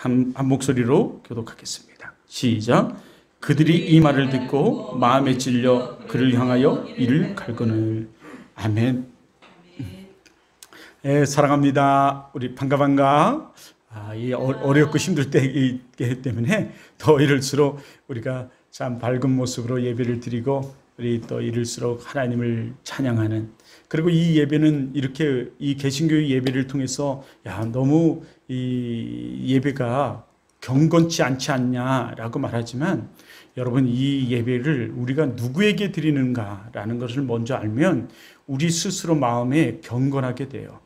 한 목소리로 교독하겠습니다. 시작. 그들이 이 말을 듣고 마음에 찔려 그를 향하여 이를 갈거늘. 아멘. 사랑합니다. 우리 반가. 이 어렵고 힘들 때이기 때문에 더 이럴수록 우리가 참 밝은 모습으로 예배를 드리고 우리 또 이럴수록 하나님을 찬양하는, 그리고 이 예배는 이렇게 이 개신교의 예배를 통해서 너무 이 예배가 경건치 않지 않냐라고 말하지만, 여러분 이 예배를 우리가 누구에게 드리는가라는 것을 먼저 알면 우리 스스로 마음에 경건하게 돼요.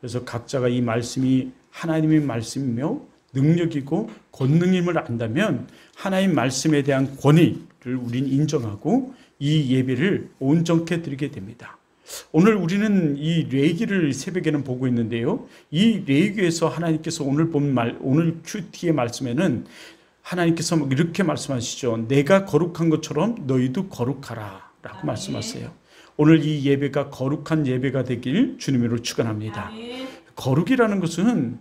그래서 각자가 이 말씀이 하나님의 말씀이며 능력이고 권능임을 안다면 하나님 말씀에 대한 권위를 우린 인정하고 이 예배를 온전케 드리게 됩니다. 오늘 우리는 이 레위기를 새벽에는 보고 있는데요. 이 레위기에서 하나님께서 오늘 큐티의 말씀에는 하나님께서 이렇게 말씀하시죠. 내가 거룩한 것처럼 너희도 거룩하라 라고 말씀하세요. 오늘 이 예배가 거룩한 예배가 되길 주님으로 축원합니다. 거룩이라는 것은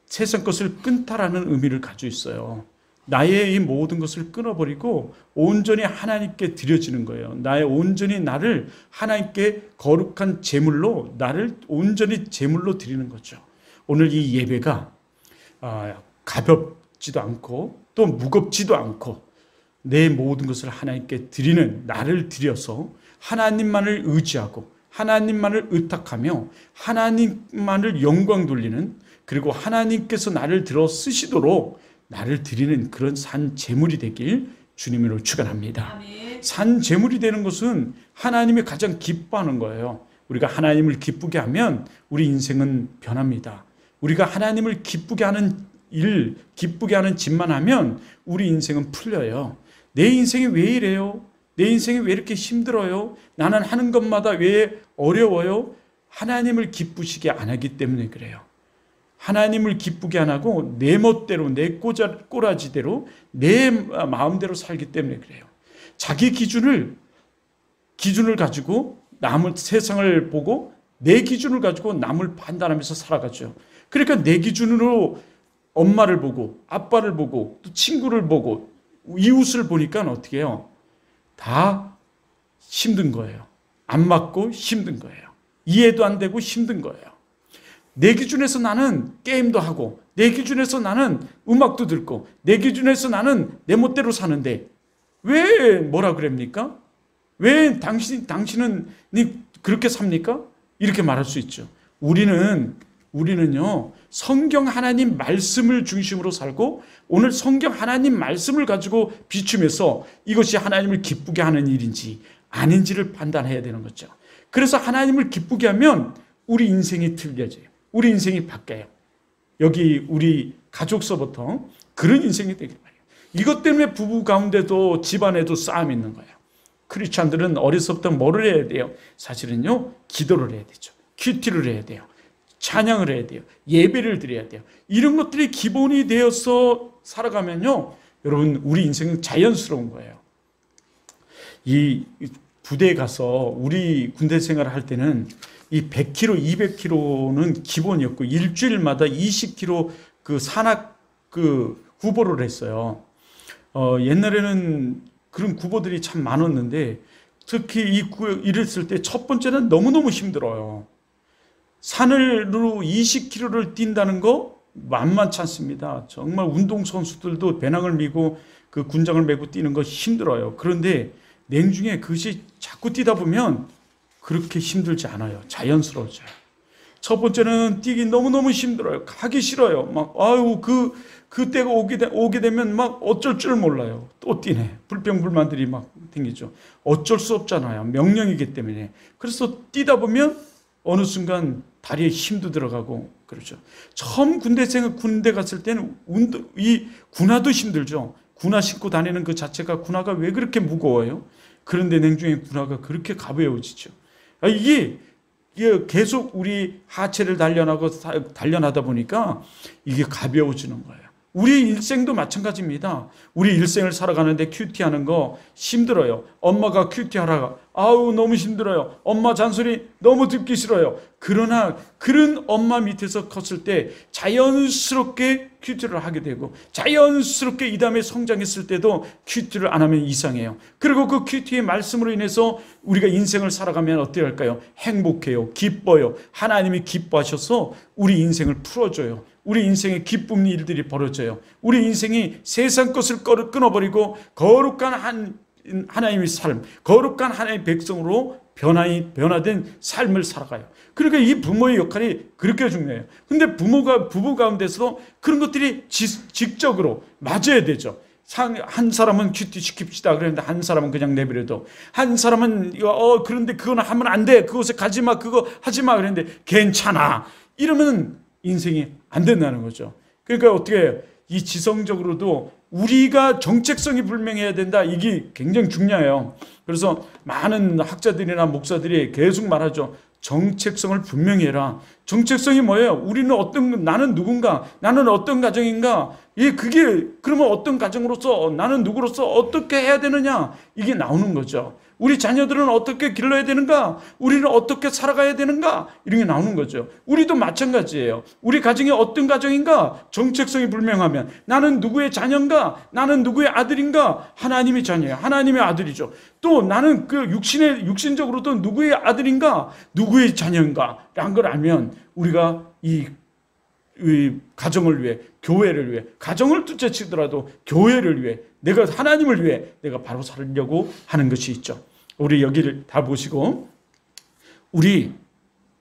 세상 것을 끊다라는 의미를 가지고 있어요. 나의 이 모든 것을 끊어버리고 온전히 하나님께 드려지는 거예요. 온전히 나를 하나님께 거룩한 제물로, 나를 온전히 제물로 드리는 거죠. 오늘 이 예배가 가볍지도 않고 또 무겁지도 않고 내 모든 것을 하나님께 드리는, 나를 드려서 하나님만을 의지하고 하나님만을 의탁하며 하나님만을 영광 돌리는, 그리고 하나님께서 나를 들어 쓰시도록 나를 드리는 그런 산 제물이 되길 주님으로 축원합니다. 산 제물이 되는 것은 하나님이 가장 기뻐하는 거예요. 우리가 하나님을 기쁘게 하면 우리 인생은 변합니다. 우리가 하나님을 기쁘게 하는 일, 기쁘게 하는 짓만 하면 우리 인생은 풀려요. 내 인생이 왜 이래요? 내 인생이 왜 이렇게 힘들어요? 나는 하는 것마다 왜 어려워요? 하나님을 기쁘시게 안 하기 때문에 그래요. 하나님을 기쁘게 안 하고 내 멋대로, 내 꼬라지대로, 내 마음대로 살기 때문에 그래요. 자기 기준을 가지고 세상을 보고 내 기준을 가지고 남을 판단하면서 살아가죠. 그러니까 내 기준으로 엄마를 보고 아빠를 보고 또 친구를 보고 이웃을 보니까 어떻게 해요? 다 힘든 거예요. 안 맞고 힘든 거예요. 이해도 안 되고 힘든 거예요. 내 기준에서 나는 게임도 하고, 내 기준에서 나는 음악도 듣고, 내 기준에서 나는 내 멋대로 사는데 왜 뭐라 그럽니까? 왜 당신은 그렇게 삽니까? 이렇게 말할 수 있죠. 우리는요, 성경 하나님 말씀을 중심으로 살고 오늘 성경 하나님 말씀을 가지고 비추면서 이것이 하나님을 기쁘게 하는 일인지 아닌지를 판단해야 되는 거죠. 그래서 하나님을 기쁘게 하면 우리 인생이 틀려져요. 우리 인생이 바뀌어요. 여기 우리 가족서부터 그런 인생이 되길 바래요. 이것 때문에 부부 가운데도 집안에도 싸움이 있는 거예요. 크리스찬들은 어려서부터 뭐를 해야 돼요? 사실은요, 기도를 해야 되죠. 큐티를 해야 돼요. 찬양을 해야 돼요. 예배를 드려야 돼요. 이런 것들이 기본이 되어서 살아가면요, 여러분 우리 인생은 자연스러운 거예요. 이 부대에 가서 우리 군대 생활을 할 때는 이 100km, 200km는 기본이었고 일주일마다 20km 그 산악 구보를 했어요. 옛날에는 그런 구보들이 참 많았는데 특히 이랬을 때 첫 번째는 너무너무 힘들어요. 산으로 20km를 뛴다는 거 만만치 않습니다. 정말 운동선수들도 배낭을 메고 그 군장을 메고 뛰는 거 힘들어요. 그런데 냉중에 그것이 자꾸 뛰다 보면 그렇게 힘들지 않아요. 자연스러워져요. 첫 번째는 뛰기 너무너무 힘들어요. 가기 싫어요. 그때가 오게 되면 막 어쩔 줄 몰라요. 또 뛰네. 불평불만들이 막 생기죠. 어쩔 수 없잖아요. 명령이기 때문에. 그래서 뛰다 보면 어느 순간 다리에 힘도 들어가고 그렇죠. 처음 군대 갔을 때는 이 군화도 힘들죠. 군화 신고 다니는 그 자체가 군화가 왜 그렇게 무거워요? 그런데 냉중에 군화가 그렇게 가벼워지죠. 이게 계속 우리 하체를 단련하다 보니까 이게 가벼워지는 거예요. 우리 일생도 마찬가지입니다. 우리 일생을 살아가는데 큐티하는 거 힘들어요. 엄마가 큐티하라 아우 너무 힘들어요. 엄마 잔소리 너무 듣기 싫어요. 그러나 그런 엄마 밑에서 컸을 때 자연스럽게 큐티를 하게 되고 자연스럽게 이 다음에 성장했을 때도 큐티를 안 하면 이상해요. 그리고 그 큐티의 말씀으로 인해서 우리가 인생을 살아가면 어떻게 할까요? 행복해요. 기뻐요. 하나님이 기뻐하셔서 우리 인생을 풀어줘요. 우리 인생에 기쁜 일들이 벌어져요. 우리 인생이 세상 것을 끊어버리고 거룩한 하나님의 삶, 거룩한 하나님의 백성으로 변화된 삶을 살아가요. 그러니까 이 부모의 역할이 그렇게 중요해요. 근데 부부 가운데서 그런 것들이 직접으로 맞아야 되죠. 한 사람은 큐티 시킵시다 그랬는데 한 사람은 그냥 내버려둬. 한 사람은 그런데 그건 하면 안 돼. 그곳에 가지 마. 그거 하지 마. 그랬는데 괜찮아. 이러면 인생이 안 된다는 거죠. 그러니까 어떻게 해요? 이 지성적으로도 우리가 정체성이 분명해야 된다. 이게 굉장히 중요해요. 그래서 많은 학자들이나 목사들이 계속 말하죠. 정체성을 분명히 해라. 정체성이 뭐예요? 나는 누군가, 나는 어떤 가정인가? 그게 그러면 어떤 가정으로서 나는 누구로서 어떻게 해야 되느냐? 이게 나오는 거죠. 우리 자녀들은 어떻게 길러야 되는가? 우리는 어떻게 살아가야 되는가? 이런 게 나오는 거죠. 우리도 마찬가지예요. 우리 가정이 어떤 가정인가? 정체성이 불명하면 나는 누구의 자녀인가? 나는 누구의 아들인가? 하나님의 자녀예요. 하나님의 아들이죠. 또 나는 그 육신적으로도 누구의 아들인가? 누구의 자녀인가? 라는 걸 알면 우리가 이 가정을 위해, 교회를 위해, 가정을 둘째치더라도 교회를 위해, 내가 하나님을 위해 내가 바로 살려고 하는 것이 있죠. 우리 여기를 다 보시고 우리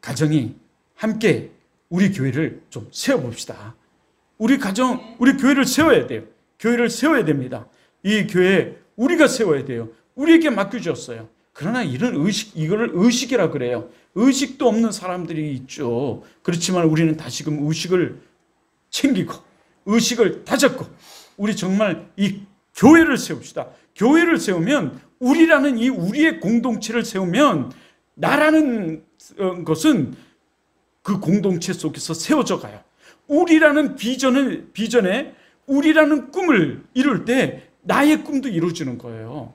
가정이 함께 우리 교회를 좀 세워봅시다. 우리 가정, 우리 교회를 세워야 돼요. 교회를 세워야 됩니다. 이 교회 우리가 세워야 돼요. 우리에게 맡겨주었어요. 그러나 이거를 의식이라 그래요. 의식도 없는 사람들이 있죠. 그렇지만 우리는 다시금 의식을 챙기고 의식을 다잡고 우리 정말 이 교회를 세웁시다. 교회를 세우면 우리라는 이 우리의 공동체를 세우면 나라는 것은 그 공동체 속에서 세워져 가요. 우리라는 비전에 우리라는 꿈을 이룰 때 나의 꿈도 이루어지는 거예요.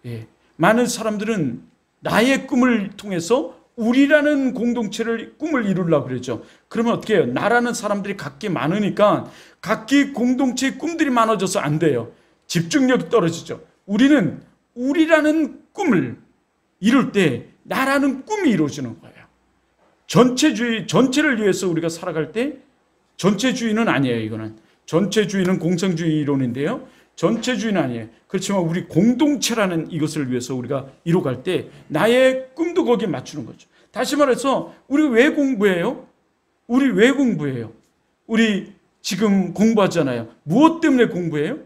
예. 많은 사람들은 나의 꿈을 통해서 우리라는 공동체를 꿈을 이루려고 그러죠. 그러면 어떻게 해요? 나라는 사람들이 각기 많으니까 각기 공동체의 꿈들이 많아져서 안 돼요. 집중력이 떨어지죠. 우리는 우리라는 꿈을 이룰 때 나라는 꿈이 이루어지는 거예요. 전체를 위해서 우리가 살아갈 때 전체주의는 아니에요. 이거는 전체주의는 공산주의 이론인데요. 전체주의는 아니에요. 그렇지만 우리 공동체라는 이것을 위해서 우리가 이뤄갈 때 나의 꿈도 거기에 맞추는 거죠. 다시 말해서 우리 왜 공부해요? 우리 왜 공부해요? 우리 지금 공부하잖아요. 무엇 때문에 공부해요?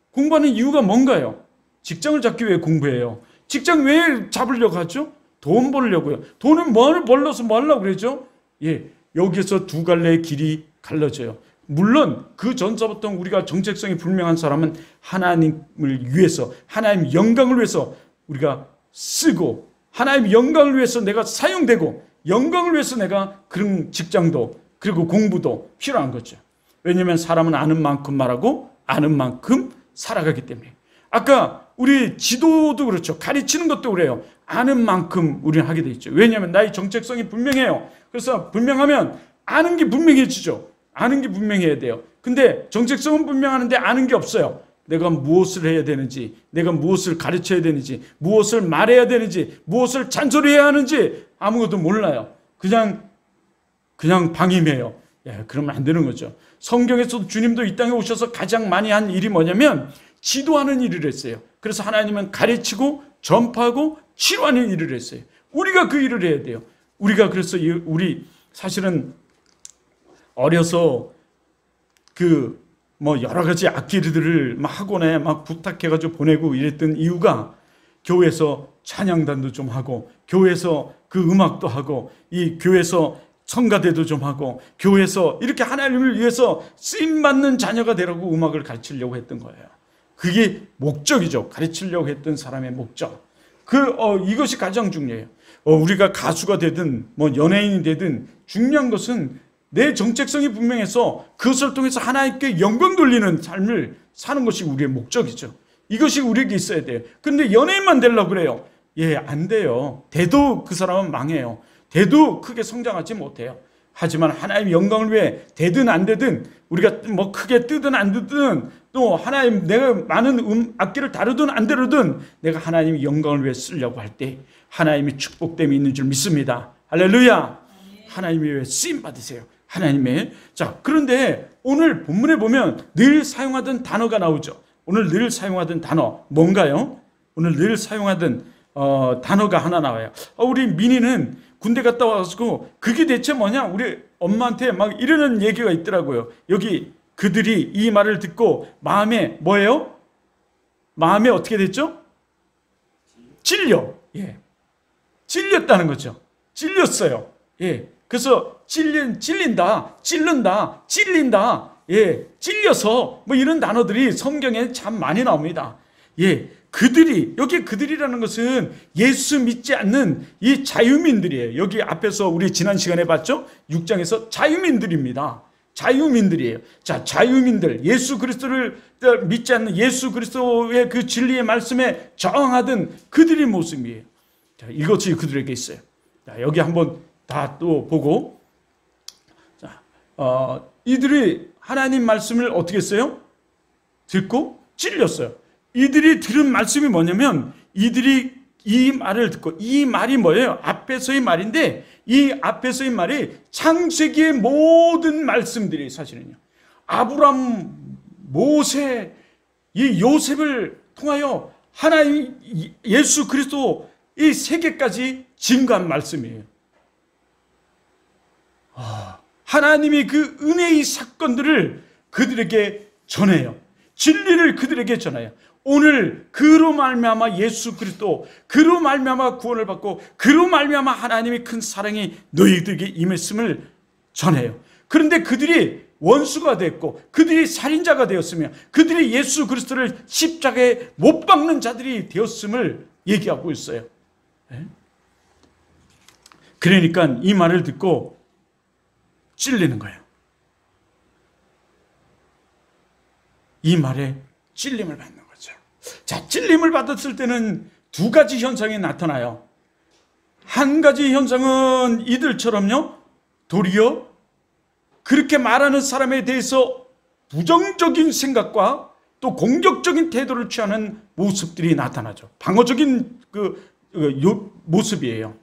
공부하는 이유가 뭔가요? 직장을 잡기 위해 공부해요. 직장 왜 잡으려고 하죠? 돈 벌려고요. 돈은 뭘 벌러서 뭐 하려고 그러죠? 예, 여기에서 두 갈래의 길이 갈라져요. 물론 그 전서부터 우리가 정체성이 분명한 사람은 하나님을 위해서, 하나님 영광을 위해서 우리가 쓰고 하나님 영광을 위해서 내가 사용되고 영광을 위해서 내가 그런 직장도 그리고 공부도 필요한 거죠. 왜냐하면 사람은 아는 만큼 말하고 아는 만큼 살아가기 때문에. 아까 우리 지도도 그렇죠. 가르치는 것도 그래요. 아는 만큼 우리는 하게 돼 있죠. 왜냐하면 나의 정체성이 분명해요. 그래서 분명하면 아는 게 분명해지죠. 아는 게 분명해야 돼요. 근데 정체성은 분명하는데 아는 게 없어요. 내가 무엇을 해야 되는지, 내가 무엇을 가르쳐야 되는지, 무엇을 말해야 되는지, 무엇을 잔소리해야 하는지 아무것도 몰라요. 그냥 방임해요. 예, 그러면 안 되는 거죠. 성경에서도 주님도 이 땅에 오셔서 가장 많이 한 일이 뭐냐면 지도하는 일을 했어요. 그래서 하나님은 가르치고 전파하고 치료하는 일을 했어요. 우리가 그 일을 해야 돼요. 우리가 그래서 우리 사실은 어려서 여러 가지 악기들을 막 학원에 막 부탁해가지고 보내고 이랬던 이유가 교회에서 찬양단도 좀 하고 교회에서 그 음악도 하고 이 교회에서 성가대도 좀 하고 교회에서 이렇게 하나님을 위해서 쓰임받는 자녀가 되라고 음악을 가르치려고 했던 거예요. 그게 목적이죠. 가르치려고 했던 사람의 목적. 이것이 가장 중요해요. 우리가 가수가 되든 연예인이 되든 중요한 것은 내 정체성이 분명해서 그것을 통해서 하나님께 영광 돌리는 삶을 사는 것이 우리의 목적이죠. 이것이 우리에게 있어야 돼요. 그런데 연예인만 되려고 그래요. 예, 안 돼요. 돼도 그 사람은 망해요. 돼도 크게 성장하지 못해요. 하지만 하나님의 영광을 위해 되든 안 되든, 우리가 뭐 크게 뜨든 안 뜨든, 또 하나님 내가 많은 악기를 다루든 안 다루든 내가 하나님의 영광을 위해 쓰려고 할 때 하나님의 축복됨이 있는 줄 믿습니다. 할렐루야. 하나님의 위해 쓰임 받으세요. 하나님의. 자, 그런데 오늘 본문에 보면 늘 사용하던 단어가 나오죠. 오늘 늘 사용하던 단어 뭔가요? 오늘 늘 사용하던 단어가 하나 나와요. 우리 민희는 군대 갔다 와가지고 그게 대체 뭐냐? 우리 엄마한테 막 이러는 얘기가 있더라고요. 여기 그들이 이 말을 듣고 마음에 뭐예요? 마음에 어떻게 됐죠? 찔려. 예. 찔렸다는 거죠. 찔렸어요. 예. 그래서 찔린다, 찔른다, 찔린다, 예, 찔려서 뭐 이런 단어들이 성경에 참 많이 나옵니다. 예, 그들이, 여기 그들이라는 것은 예수 믿지 않는 이 자유민들이에요. 여기 앞에서 우리 지난 시간에 봤죠? 6장에서 자유민들입니다. 자유민들이에요. 자, 자유민들, 예수 그리스도를 믿지 않는 예수 그리스도의 그 진리의 말씀에 저항하던 그들의 모습이에요. 자, 이것이 그들에게 있어요. 자, 여기 한번 다 또 보고, 자, 이들이 하나님 말씀을 어떻게 했어요? 듣고 찔렸어요. 이들이 들은 말씀이 뭐냐면, 이들이 이 말을 듣고, 이 말이 뭐예요? 앞에서의 말인데, 이 앞에서의 말이 창세기의 모든 말씀들이 사실은요, 아브람, 모세, 이 요셉을 통하여 하나님 예수 그리스도 이 세계까지 증거한 말씀이에요. 하나님이 그 은혜의 사건들을 그들에게 전해요. 진리를 그들에게 전해요. 오늘 그로 말미암아 예수 그리스도, 그로 말미암아 구원을 받고, 그로 말미암아 하나님의 큰 사랑이 너희들에게 임했음을 전해요. 그런데 그들이 원수가 됐고, 그들이 살인자가 되었으며, 그들이 예수 그리스도를 십자가에 못 박는 자들이 되었음을 얘기하고 있어요. 그러니까 이 말을 듣고 찔리는 거예요. 이 말에 찔림을 받는 거죠. 자, 찔림을 받았을 때는 두 가지 현상이 나타나요. 한 가지 현상은 이들처럼요, 도리어 그렇게 말하는 사람에 대해서 부정적인 생각과 또 공격적인 태도를 취하는 모습들이 나타나죠. 방어적인 모습이에요.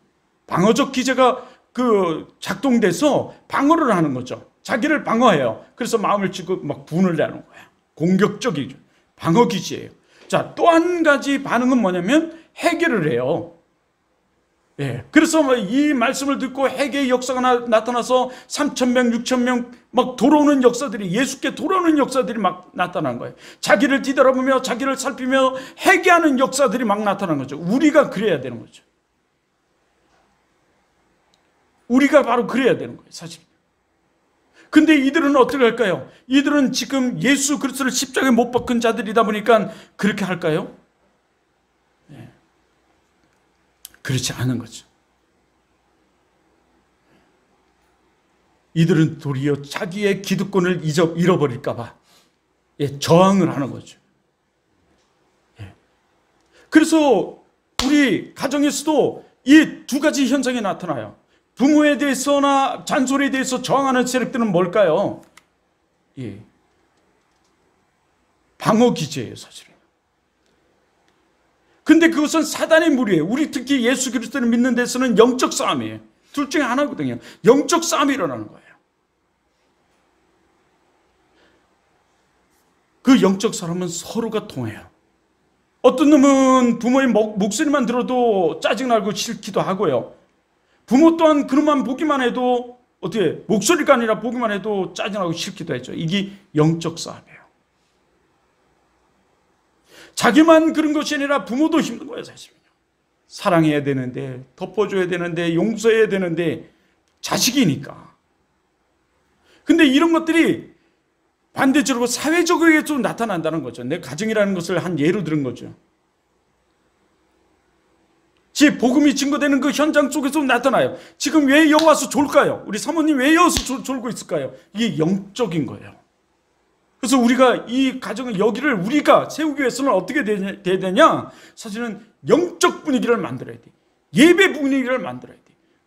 방어적 기제가 작동돼서 방어를 하는 거죠. 자기를 방어해요. 그래서 마음을 찌고 막 분을 내는 거야. 공격적이죠. 방어 기제예요. 자, 또 한 가지 반응은 뭐냐면 회개를 해요. 예. 그래서 이 말씀을 듣고 회개의 역사가 나타나서 3,000명, 6,000명 막 돌아오는 역사들이, 예수께 돌아오는 역사들이 막 나타난 거예요. 자기를 뒤돌아보며 자기를 살피며 회개하는 역사들이 막 나타난 거죠. 우리가 그래야 되는 거죠. 우리가 바로 그래야 되는 거예요, 사실. 근데 이들은 어떻게 할까요? 이들은 지금 예수 그리스도를 십자가에 못 박은 자들이다 보니까 그렇게 할까요? 네. 그렇지 않은 거죠. 이들은 도리어 자기의 기득권을 잃어버릴까 봐 저항을 하는 거죠. 그래서 우리 가정에서도 이 두 가지 현상이 나타나요. 부모에 대해서나 잔소리에 대해서 저항하는 세력들은 뭘까요? 예. 방어 기제예요, 사실은. 근데 그것은 사단의 무리예요. 우리 특히 예수 그리스도를 믿는 데서는 영적 싸움이에요. 둘 중에 하나거든요. 영적 싸움이 일어나는 거예요. 그 영적 싸움은 서로가 통해요. 어떤 놈은 부모의 목소리만 들어도 짜증나고 싫기도 하고요. 부모 또한 그놈만 보기만 해도 어떻게 목소리가 아니라 보기만 해도 짜증나고 싫기도 했죠. 이게 영적 싸움이에요. 자기만 그런 것이 아니라 부모도 힘든 거예요, 사실은요. 사랑해야 되는데, 덮어줘야 되는데, 용서해야 되는데, 자식이니까. 근데 이런 것들이 반대적으로 사회적으로 좀 나타난다는 거죠. 내 가정이라는 것을 한 예로 들은 거죠. 제 복음이 증거되는 그 현장 속에서 나타나요. 지금 왜 여기 와서 졸까요? 우리 사모님 왜 여기서 졸고 있을까요? 이게 영적인 거예요. 그래서 우리가 이 가정을, 여기를 우리가 세우기 위해서는 어떻게 돼야 되냐? 사실은 영적 분위기를 만들어야 돼. 예배 분위기를 만들어야 돼.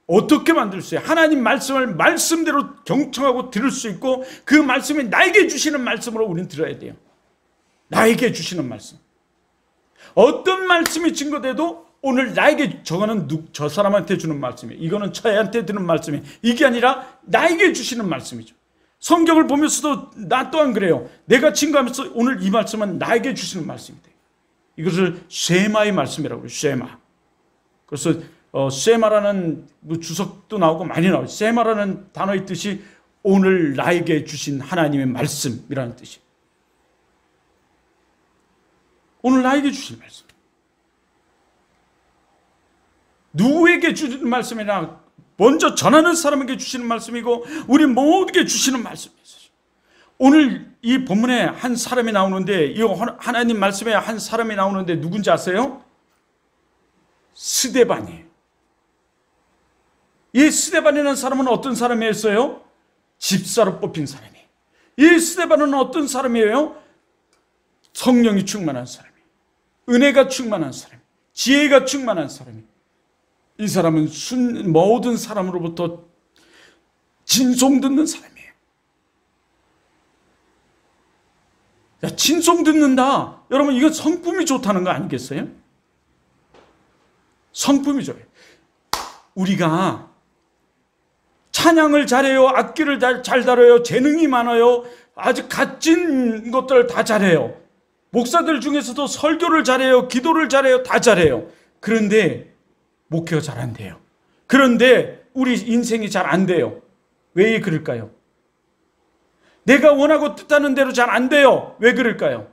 어떻게 만들 수 있어요? 하나님 말씀을 말씀대로 경청하고 들을 수 있고, 그 말씀이 나에게 주시는 말씀으로 우리는 들어야 돼요. 나에게 주시는 말씀. 어떤 말씀이 증거돼도 오늘 나에게, 저거는 저 사람한테 주는 말씀이에요, 이거는 저애한테 드는 말씀이에요, 이게 아니라 나에게 주시는 말씀이죠. 성경을 보면서도 나 또한 그래요. 내가 증거하면서 오늘 이 말씀은 나에게 주시는 말씀이다. 이것을 쉐마의 말씀이라고 해요. 쉐마. 그래서 쉐마라는 주석도 나오고 많이 나와요. 쉐마라는 단어의 뜻이 오늘 나에게 주신 하나님의 말씀이라는 뜻이에요. 오늘 나에게 주신 말씀. 누구에게 주시는 말씀이나 먼저 전하는 사람에게 주시는 말씀이고, 우리 모두에게 주시는 말씀이에요. 오늘 이 본문에 한 사람이 나오는데, 이 하나님 말씀에 한 사람이 나오는데 누군지 아세요? 스데반이에요. 이 스데반이라는 사람은 어떤 사람이었어요? 집사로 뽑힌 사람이에요. 이 스데반은 어떤 사람이에요? 성령이 충만한 사람이에요. 은혜가 충만한 사람, 지혜가 충만한 사람이에요. 이 사람은 모든 사람으로부터 진송 듣는 사람이에요. 야, 진송 듣는다. 여러분, 이거 성품이 좋다는 거 아니겠어요? 성품이 좋아요. 우리가 찬양을 잘해요, 악기를 잘 다뤄요, 재능이 많아요, 아주 값진 것들을 다 잘해요. 목사들 중에서도 설교를 잘해요, 기도를 잘해요, 다 잘해요. 그런데 목회가 잘 안 돼요. 그런데 우리 인생이 잘 안 돼요. 왜 그럴까요? 내가 원하고 뜻하는 대로 잘 안 돼요. 왜 그럴까요?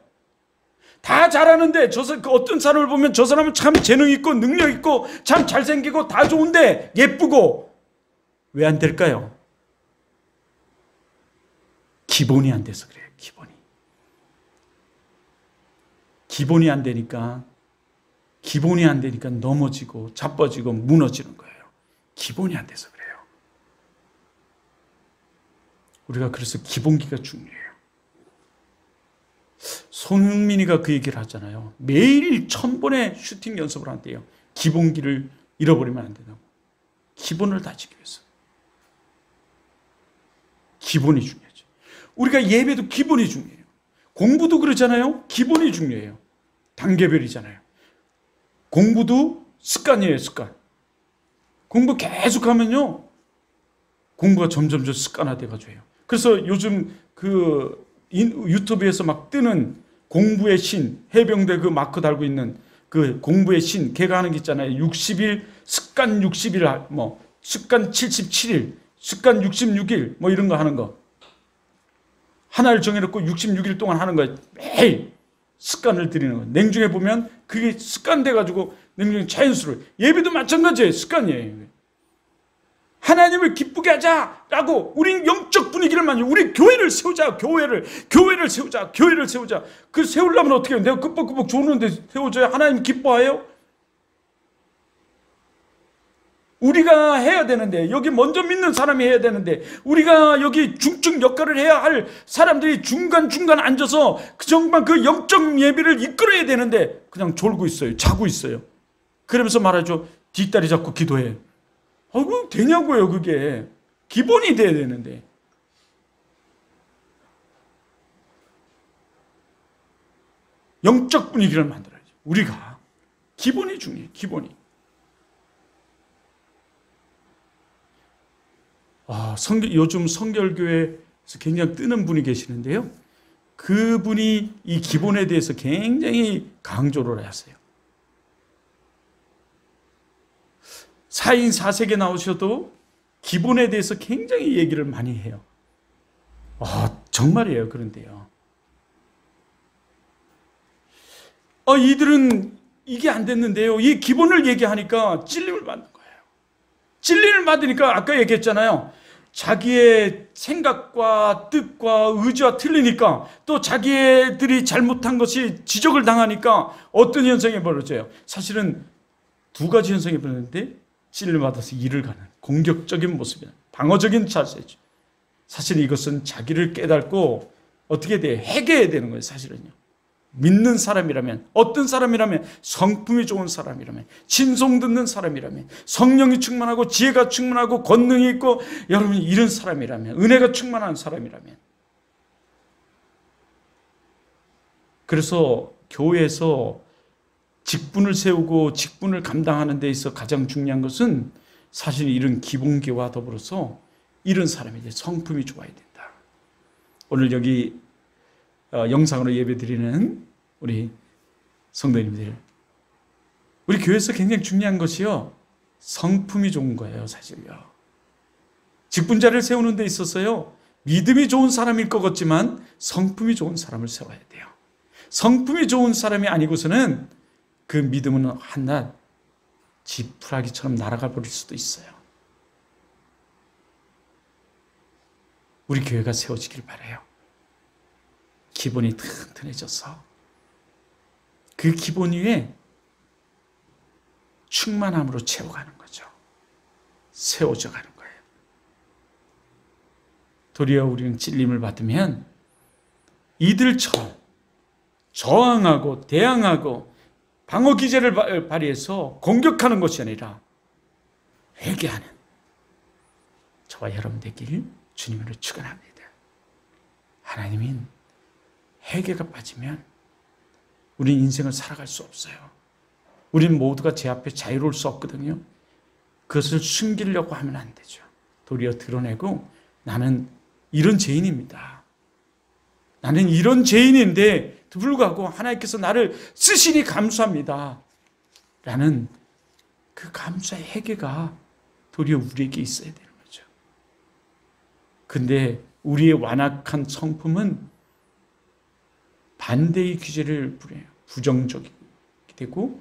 다 잘하는데 어떤 사람을 보면 저 사람은 참 재능 있고 능력 있고 참 잘생기고 다 좋은데 예쁘고, 왜 안 될까요? 기본이 안 돼서 그래요. 기본이 안 되니까 넘어지고 자빠지고 무너지는 거예요. 기본이 안 돼서 그래요. 우리가 그래서 기본기가 중요해요. 손흥민이가 그 얘기를 하잖아요. 매일 1000번의 슈팅 연습을 한대요. 기본기를 잃어버리면 안 된다고. 기본을 다지기 위해서. 기본이 중요하죠. 우리가 예배도 기본이 중요해요. 공부도 그러잖아요. 기본이 중요해요. 단계별이잖아요. 공부도 습관이에요. 습관. 공부 계속하면요, 공부가 점점 습관화돼가지고 해요. 그래서 요즘 그 유튜브에서 막 뜨는 공부의 신, 해병대 그 마크 달고 있는 그 공부의 신, 걔가 하는 게 있잖아요. 60일, 습관 60일, 뭐 습관 77일, 습관 66일, 뭐 이런 거 하는 거. 하나를 정해놓고 66일 동안 하는 거예요. 매일 습관을 들이는 거예요. 냉중에 보면 그게 습관돼가지고 냉중에 자연스러워요. 예배도 마찬가지예요. 습관이에요. 하나님을 기쁘게 하자라고 우린 영적 분위기를 만들고, 우리 교회를 세우자. 교회를 세우자. 그 세우려면 어떻게 해요? 내가 끄뻑끄뻑 조는데 세워줘야 하나님 기뻐해요? 우리가 해야 되는데, 여기 먼저 믿는 사람이 해야 되는데, 우리가 여기 중증 역할을 해야 할 사람들이 중간중간 앉아서 정말 그 영적 예배를 이끌어야 되는데 그냥 졸고 있어요. 자고 있어요. 그러면서 말하죠. 뒷다리 잡고 기도해. 그럼 되냐고요. 그게 기본이 돼야 되는데. 영적 분위기를 만들어야죠. 우리가 기본이 중요해요. 기본이. 요즘 성결교회에서 굉장히 뜨는 분이 계시는데요. 그분이 이 기본에 대해서 굉장히 강조를 하세요. 4인 4색에 나오셔도 기본에 대해서 굉장히 얘기를 많이 해요. 정말이에요. 그런데요, 이들은 이게 안 됐는데요, 이 기본을 얘기하니까 찔림을 받는 거예요. 찔림을 받으니까 아까 얘기했잖아요. 자기의 생각과 뜻과 의지와 틀리니까, 또 자기들이 잘못한 것이 지적을 당하니까 어떤 현상이 벌어져요? 사실은 두 가지 현상이 벌어지는데, 찔림을 받아서 일을 가는 공격적인 모습이야. 방어적인 자세죠. 사실 이것은 자기를 깨닫고 어떻게 돼요? 회개해야 되는 거예요, 사실은요. 믿는 사람이라면, 어떤 사람이라면, 성품이 좋은 사람이라면, 진송 듣는 사람이라면, 성령이 충만하고 지혜가 충만하고 권능이 있고 여러분이 이런 사람이라면, 은혜가 충만한 사람이라면. 그래서 교회에서 직분을 세우고 직분을 감당하는 데 있어 가장 중요한 것은 사실 이런 기본기와 더불어서 이런 사람이 이제 성품이 좋아야 된다. 오늘 여기 영상으로 예배드리는 우리 성도님들, 우리 교회에서 굉장히 중요한 것이요, 성품이 좋은 거예요, 사실요. 직분자를 세우는 데 있어서요, 믿음이 좋은 사람일 것 같지만 성품이 좋은 사람을 세워야 돼요. 성품이 좋은 사람이 아니고서는 그 믿음은 한낱 지푸라기처럼 날아가 버릴 수도 있어요. 우리 교회가 세워지길 바라요. 기본이 튼튼해져서 그 기본 위에 충만함으로 채워가는 거죠. 세워져 가는 거예요. 도리어 우리는 찔림을 받으면 이들처럼 저항하고 대항하고 방어 기제를 발휘해서 공격하는 것이 아니라 회개하는 저와 여러분 되길 주님으로 축원합니다. 하나님은 회개가 빠지면 우리 인생을 살아갈 수 없어요. 우리는 모두가 제 앞에 자유로울 수 없거든요. 그것을 숨기려고 하면 안 되죠. 도리어 드러내고 나는 이런 죄인입니다. 나는 이런 죄인인데 불구하고 하나님께서 나를 쓰시니 감사합니다. 라는 그 감사의 회개가 도리어 우리에게 있어야 되는 거죠. 근데 우리의 완악한 성품은 반대의 기제를 부려요. 부정적이 되고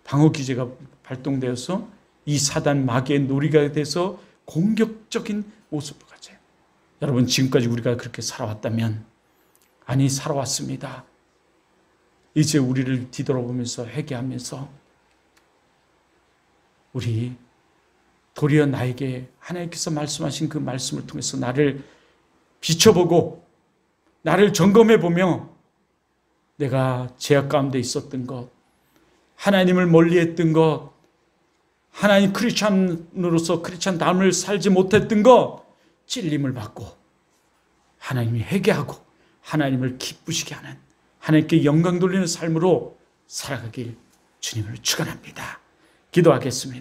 방어 기제가 발동되어서 이 사단 마귀의 놀이가 돼서 공격적인 모습을 가져요. 여러분, 지금까지 우리가 그렇게 살아왔다면, 아니 살아왔습니다. 이제 우리를 뒤돌아보면서 회개하면서 우리 도리어 나에게 하나님께서 말씀하신 그 말씀을 통해서 나를 비춰보고 나를 점검해보며 내가 죄악 가운데 있었던 것, 하나님을 멀리했던 것, 하나님 크리스찬으로서 크리스찬다움을 살지 못했던 것, 찔림을 받고 하나님이 회개하고 하나님을 기쁘시게 하는, 하나님께 영광 돌리는 삶으로 살아가길 주님을 축원합니다. 기도하겠습니다.